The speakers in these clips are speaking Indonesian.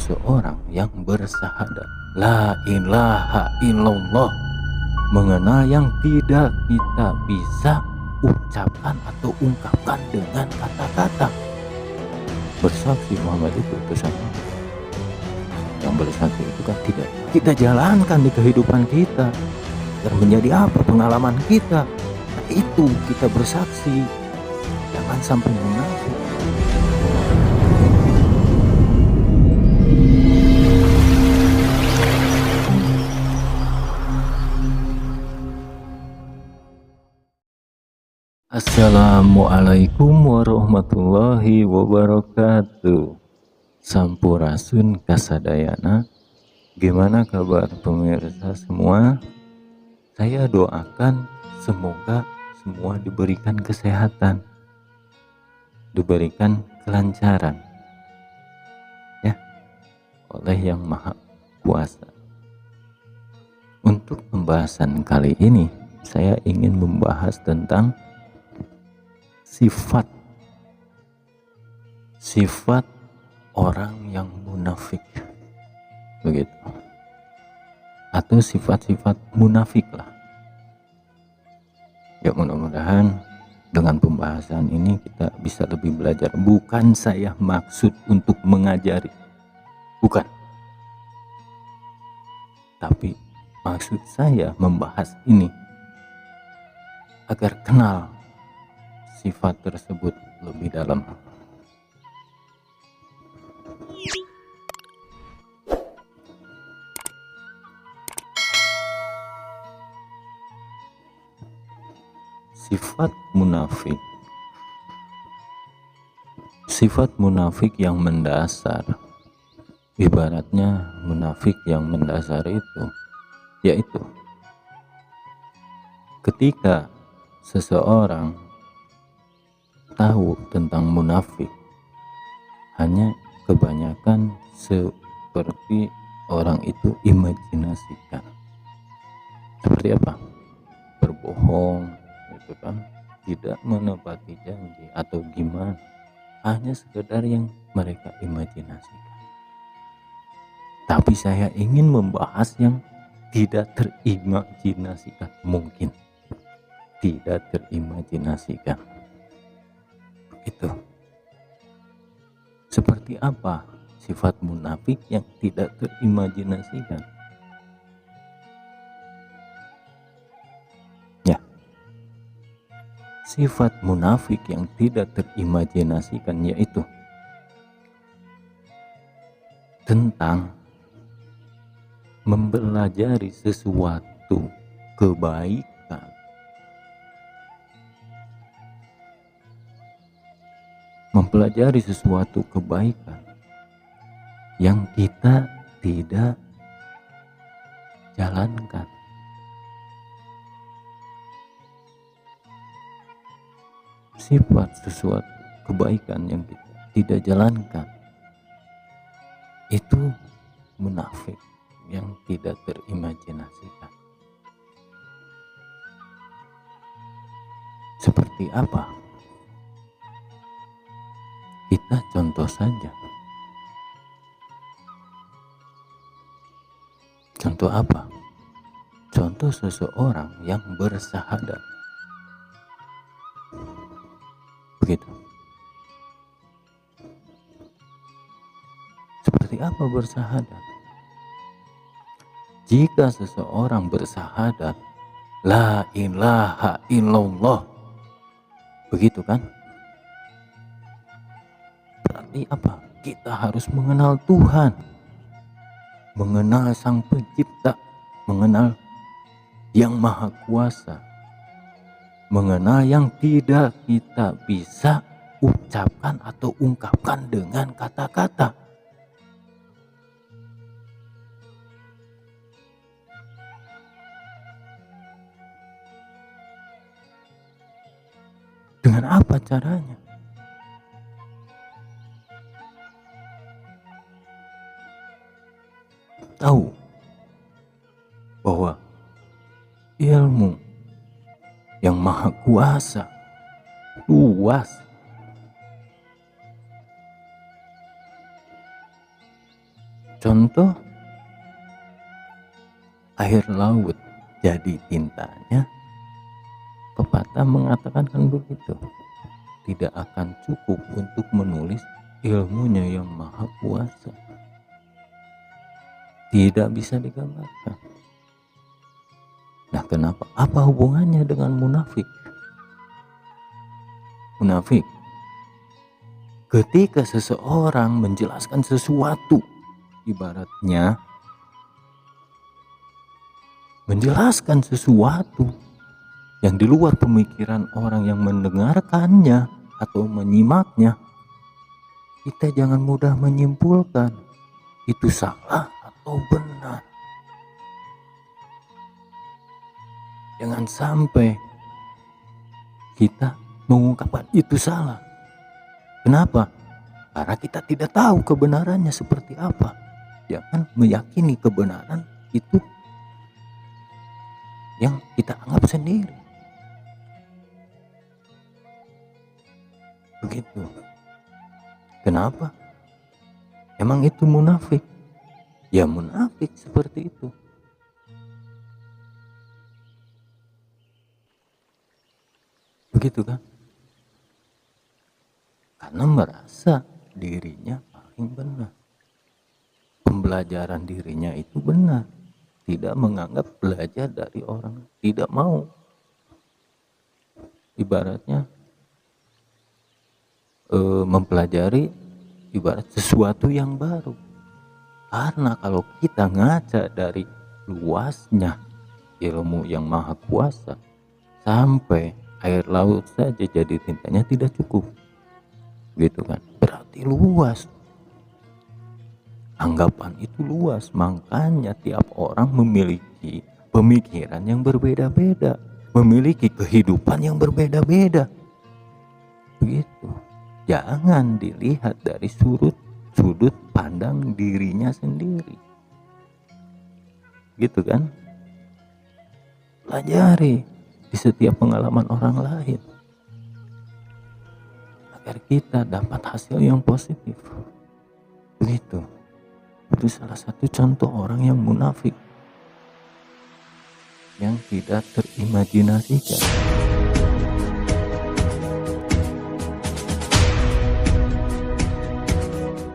seseorang yang bersyahadat la ilaha illallah, mengenal yang tidak kita bisa ucapkan atau ungkapkan dengan kata-kata. Bersaksi Muhammad itu utusan Allah. Yang bersaksi itu kan tidak kita jalankan di kehidupan kita dan menjadi apa pengalaman kita. Nah, itu kita bersaksi, jangan sampai munafik. Assalamualaikum warahmatullahi wabarakatuh. Sampurasun kasadayana. Gimana kabar pemirsa semua? Saya doakan semoga semua diberikan kesehatan, diberikan kelancaran ya oleh Yang Maha Kuasa. Untuk pembahasan kali ini saya ingin membahas tentang sifat orang yang munafik, begitu, atau sifat-sifat munafik lah. Ya, mudah-mudahan dengan pembahasan ini kita bisa lebih belajar. Bukan saya maksud untuk mengajari, bukan, tapi maksud saya membahas ini agar kenal sifat tersebut lebih dalam. Sifat munafik yang mendasar, ibaratnya munafik yang mendasar itu yaitu ketika seseorang tahu tentang munafik, hanya kebanyakan seperti orang itu imajinasikan. Seperti apa? Berbohong, gitu kan, tidak menepati janji atau gimana, hanya sekedar yang mereka imajinasikan. Tapi saya ingin membahas yang tidak terimajinasikan, mungkin tidak terimajinasikan. Itu seperti apa sifat munafik yang tidak terimajinasikan? Ya, sifat munafik yang tidak terimajinasikan yaitu tentang mempelajari sesuatu kebaikan yang kita tidak jalankan. Sifat sesuatu kebaikan yang kita tidak jalankan itu munafik yang tidak terimajinasikan. Seperti apa? Kita contoh saja. Contoh apa? Contoh seseorang yang bersyahadat. Begitu. Seperti apa bersyahadat? Jika seseorang bersyahadat la ilaha illallah, begitu kan? Berarti apa? Kita harus mengenal Tuhan, mengenal Sang Pencipta, mengenal Yang Maha Kuasa, mengenal yang tidak kita bisa ucapkan atau ungkapkan dengan kata-kata. Dengan apa caranya? Tahu bahwa ilmu Yang Maha Kuasa luas, Contoh, air laut jadi tintanya. Pepatah mengatakan kan begitu. Tidak akan cukup untuk menulis ilmunya yang maha kuasa. Tidak bisa digambarkan. Nah, kenapa? Apa hubungannya dengan munafik? Munafik, ketika seseorang menjelaskan sesuatu, ibaratnya menjelaskan sesuatu yang di luar pemikiran orang yang mendengarkannya atau menyimaknya, kita jangan mudah menyimpulkan itu salah atau benar. Jangan sampai kita mengungkapkan itu salah. Kenapa? Karena kita tidak tahu kebenarannya seperti apa. Jangan meyakini kebenaran itu yang kita anggap sendiri. Begitu. Kenapa? Emang itu munafik? Ya munafik seperti itu. Begitu kan? Karena merasa dirinya paling benar. Pembelajaran dirinya itu benar. Tidak menganggap belajar dari orang. Tidak mau. Ibaratnya mempelajari ibarat sesuatu yang baru. Karena kalau kita ngaca dari luasnya ilmu yang maha kuasa, sampai air laut saja jadi tintanya tidak cukup, gitu kan? Berarti luas, anggapan itu luas. Makanya tiap orang memiliki pemikiran yang berbeda-beda, memiliki kehidupan yang berbeda-beda, begitu. Jangan dilihat dari sudut pandang dirinya sendiri, gitu kan? Pelajari di setiap pengalaman orang lain agar kita dapat hasil yang positif. Begitu. Itu salah satu contoh orang yang munafik, yang tidak terimajinasikan.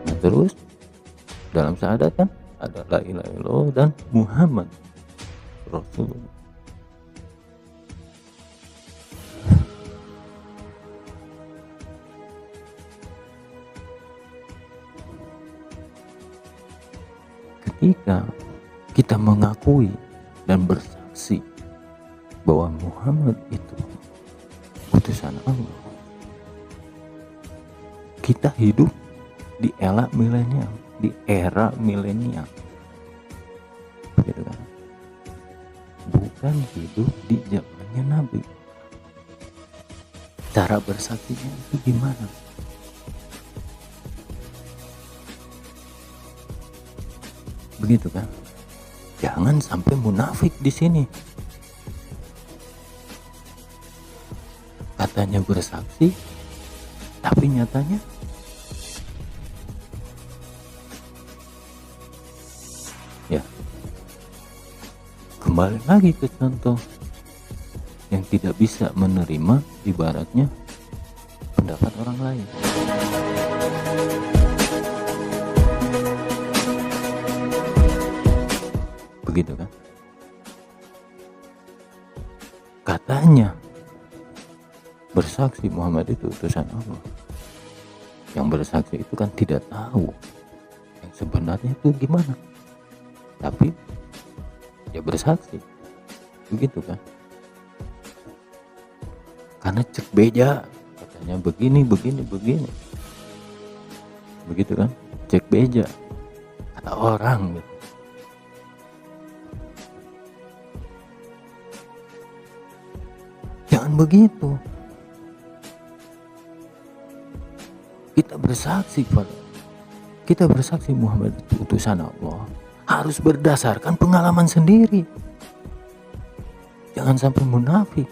Nah, terus dalam syahadat kan ada la ilaha illallah dan Muhammad Rasulullah. Ketika kita mengakui dan bersaksi bahwa Muhammad itu utusan Allah, kita hidup di era milenial, gitu kan? Bukan hidup di zamannya Nabi. Cara bersaksinya itu gimana? Begitu kan? Jangan sampai munafik di sini. Katanya bersaksi, tapi nyatanya ya kembali lagi ke contoh yang tidak bisa menerima ibaratnya pendapat orang lain. Begitu kan? Katanya bersaksi Muhammad itu utusan Allah. Yang bersaksi itu kan tidak tahu yang sebenarnya itu gimana, tapi ya bersaksi, begitu kan? Karena cek beja, katanya begini, begitu kan? Cek beja, kata orang gitu. Jangan begitu. Kita bersaksi Muhammad itu utusan Allah, harus berdasarkan pengalaman sendiri. Jangan sampai munafik.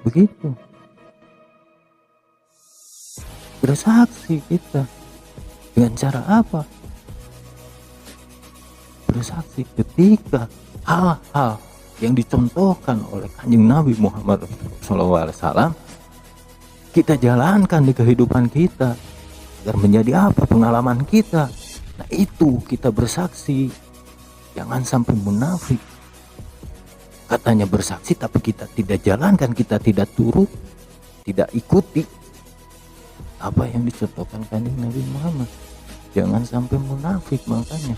Begitu. Bersaksi kita dengan cara apa? Bersaksi ketika hal-hal yang dicontohkan oleh Kanjeng Nabi Muhammad SAW kita jalankan di kehidupan kita agar menjadi apa pengalaman kita. Nah itu kita bersaksi, jangan sampai munafik. Katanya bersaksi tapi kita tidak jalankan, kita tidak turut, tidak ikuti apa yang dicontohkan Kanjeng Nabi Muhammad. Jangan sampai munafik, makanya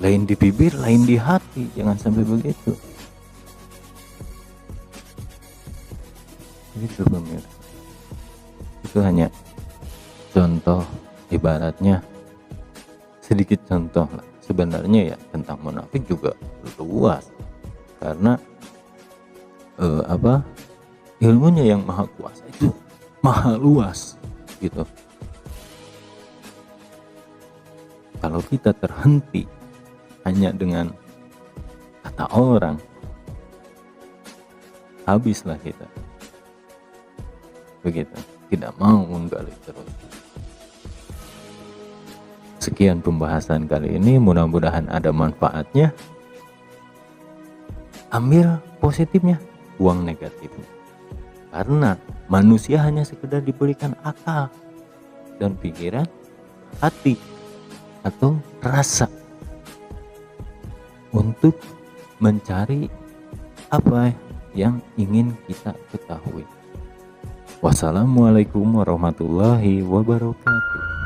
lain di bibir, lain di hati, jangan sampai begitu. Itu pemirsa, itu hanya contoh, ibaratnya sedikit contoh lah. Sebenarnya ya tentang munafik juga luas, karena ilmunya yang maha kuasa itu maha luas gitu. Kalau kita terhenti hanya dengan kata orang, habislah kita. Begitu, tidak mau menggali terus. Sekian pembahasan kali ini, mudah-mudahan ada manfaatnya. Ambil positifnya, buang negatifnya. Karena manusia hanya sekedar diberikan akal dan pikiran, hati atau rasa untuk mencari apa yang ingin kita ketahui. Wassalamualaikum warahmatullahi wabarakatuh.